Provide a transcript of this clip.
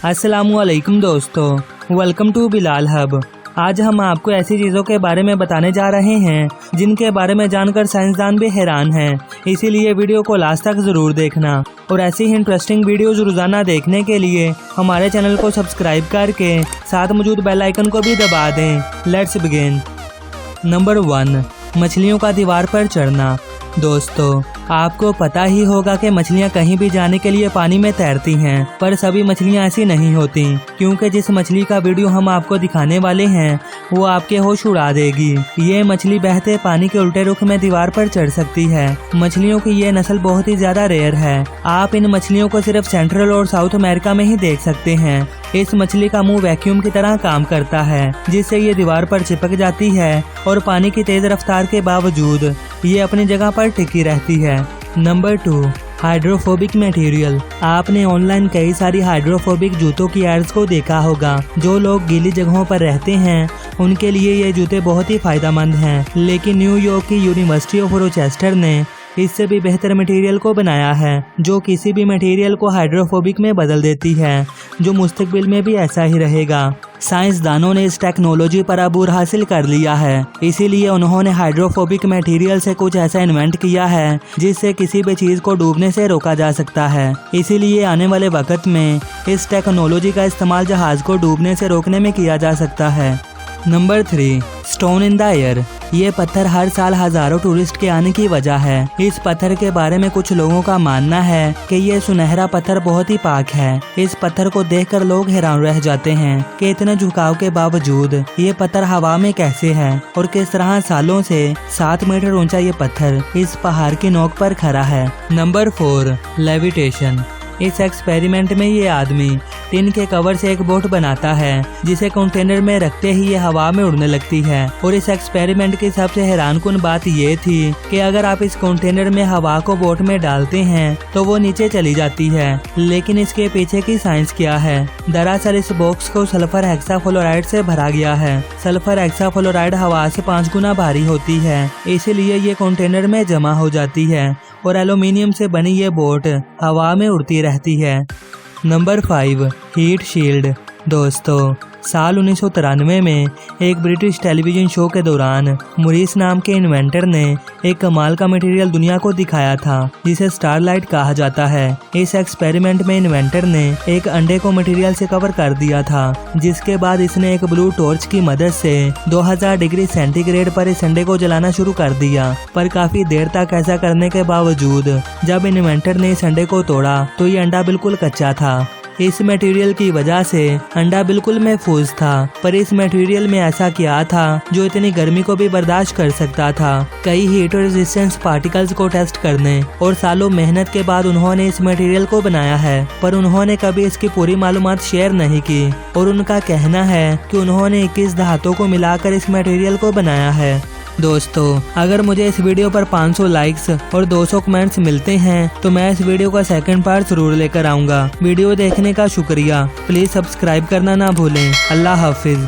अस्सलामुअलैकुम दोस्तों, welcome to Bilal hub. आज हम आपको ऐसी चीज़ों के बारे में बताने जा रहे हैं जिनके बारे में जानकर साइंसदान भी हैरान हैं। इसीलिए वीडियो को लास्ट तक ज़रूर देखना और ऐसी ही इंटरेस्टिंग वीडियोज़ रोज़ाना देखने के लिए हमारे चैनल को सब्सक्राइब करके साथ मौजूद बेल आइकन को भी दबा दें। Let's begin. नंबर 1, मछलियों का दीवार पर चढ़ना। दोस्तों, आपको पता ही होगा कि मछलियां कहीं भी जाने के लिए पानी में तैरती हैं, पर सभी मछलियां ऐसी नहीं होती, क्योंकि जिस मछली का वीडियो हम आपको दिखाने वाले हैं वो आपके होश उड़ा देगी। ये मछली बहते पानी के उल्टे रुख में दीवार पर चढ़ सकती है। मछलियों की ये नस्ल बहुत ही ज्यादा रेयर है। आप इन मछलियों को सिर्फ सेंट्रल और साउथ अमेरिका में ही देख सकते हैं। इस मछली का मुंह वैक्यूम की तरह काम करता है, जिससे ये दीवार पर चिपक जाती है और पानी की तेज रफ्तार के बावजूद ये अपनी जगह पर टिकी रहती है। Number 2, hydrophobic material. आपने ऑनलाइन कई सारी हाइड्रोफोबिक जूतों की एड्स को देखा होगा। जो लोग गीली जगहों पर रहते हैं उनके लिए ये जूते बहुत ही फायदेमंद हैं, लेकिन न्यूयॉर्क की यूनिवर्सिटी ऑफ रोचेस्टर ने इससे भी बेहतर मटेरियल को बनाया है, जो किसी भी मटेरियल को हाइड्रोफोबिक में बदल देती है, जो मुस्तकबिल में भी ऐसा ही रहेगा। साइंसदानों ने इस टेक्नोलॉजी पर अबूर हासिल कर लिया है, इसीलिए उन्होंने हाइड्रोफोबिक मटेरियल से कुछ ऐसा इन्वेंट किया है जिससे किसी भी चीज को डूबने से रोका जा सकता है। इसीलिए आने वाले वक्त में इस टेक्नोलॉजी का इस्तेमाल जहाज को डूबने से रोकने में किया जा सकता है। Number 3, stone in the air. ये पत्थर हर साल हजारों टूरिस्ट के आने की वजह है। इस पत्थर के बारे में कुछ लोगों का मानना है कि ये सुनहरा पत्थर बहुत ही पाक है। इस पत्थर को देखकर लोग हैरान रह जाते हैं कि इतने झुकाव के बावजूद ये पत्थर हवा में कैसे है और किस तरह सालों से 7 मीटर ऊंचा ये पत्थर इस पहाड़ की नोक पर खड़ा है। Number 4, levitation. इस एक्सपेरिमेंट में ये आदमी टिन के कवर से एक बोट बनाता है, जिसे कंटेनर में रखते ही ये हवा में उड़ने लगती है। और इस एक्सपेरिमेंट की सबसे हैरानकुन बात ये थी कि अगर आप इस कंटेनर में हवा को बोट में डालते हैं तो वो नीचे चली जाती है। लेकिन इसके पीछे की साइंस क्या है? दरअसल इस बॉक्स को सल्फर हेक्साफ्लोराइड से भरा गया है। सल्फर हेक्साफ्लोराइड हवा से 5 गुना भारी होती है, इसीलिए ये कंटेनर में जमा हो जाती है और एल्यूमिनियम से बनी ये बोट हवा में उड़ती रहती है। Number 5, heat shield. दोस्तों, साल 1993 में एक ब्रिटिश टेलीविजन शो के दौरान मुरीस नाम के इन्वेंटर ने एक कमाल का मटेरियल दुनिया को दिखाया था, जिसे स्टारलाइट कहा जाता है। इस एक्सपेरिमेंट में इन्वेंटर ने एक अंडे को मटेरियल से कवर कर दिया था, जिसके बाद इसने एक ब्लू टॉर्च की मदद से 2000 डिग्री सेंटीग्रेड पर इस अंडे को जलाना शुरू कर दिया। पर काफी देर तक ऐसा करने के बावजूद जब इन्वेंटर ने इस अंडे को तोड़ा तो ये अंडा बिल्कुल कच्चा था। इस मटेरियल की वजह से अंडा बिल्कुल महफूज था, पर इस मटेरियल में ऐसा क्या था जो इतनी गर्मी को भी बर्दाश्त कर सकता था? कई हीट रेजिस्टेंस पार्टिकल्स को टेस्ट करने और सालों मेहनत के बाद उन्होंने इस मटेरियल को बनाया है, पर उन्होंने कभी इसकी पूरी मालूमात शेयर नहीं की। और उनका कहना है कि उन्होंने 21 धातुओं को मिलाकर इस मटेरियल को बनाया है। दोस्तों, अगर मुझे इस वीडियो पर 500 लाइक्स और 200 कमेंट्स मिलते हैं तो मैं इस वीडियो का सेकंड पार्ट जरूर लेकर आऊंगा। वीडियो देखने का शुक्रिया। प्लीज सब्सक्राइब करना ना भूलें। अल्लाह हाफिज।